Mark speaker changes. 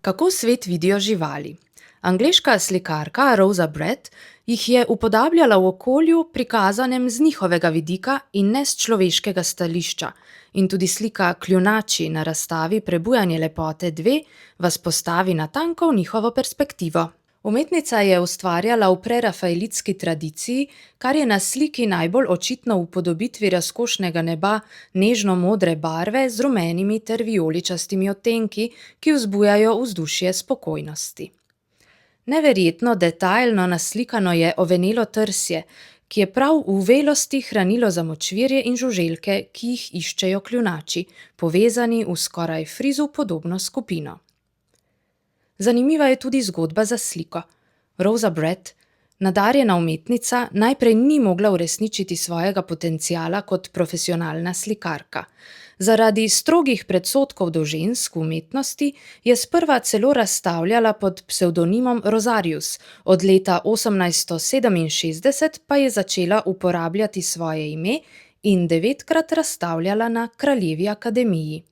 Speaker 1: Kako svet vidijo živali? Angleška slikarka Rosa Brett jih je upodabljala v okolju, prikazanem z njihovega vidika in ne s človeškega stališča. In tudi slika Kljunači na razstavi Prebujanje lepote 2 vas postavi natanko v njihovo perspektivo. Umetnica je ustvarjala v prerafaelitski tradiciji, kar je na sliki najbolj očitno v upodobitvi razkošnega neba nežno modre barve z rumenimi ter vijoličastimi odtenki, ki vzbujajo vzdušje spokojnosti. Neverjetno detajlno naslikano je ovenelo trsje, ki je prav v velosti hranilo za močvirje in žuželke, ki jih iščejo kljunači, povezani v skoraj frizu podobno skupino. Zanimiva je tudi zgodba za sliko. Rosa Brett, nadarjena umetnica, najprej ni mogla uresničiti svojega potenciala kot profesionalna slikarka. Zaradi strogih predsodkov do žensk v umetnosti je sprva celo razstavljala pod psevdonimom Rosarius, od leta 1867 pa je začela uporabljati svoje ime in 9-krat razstavljala na Kraljevi akademiji.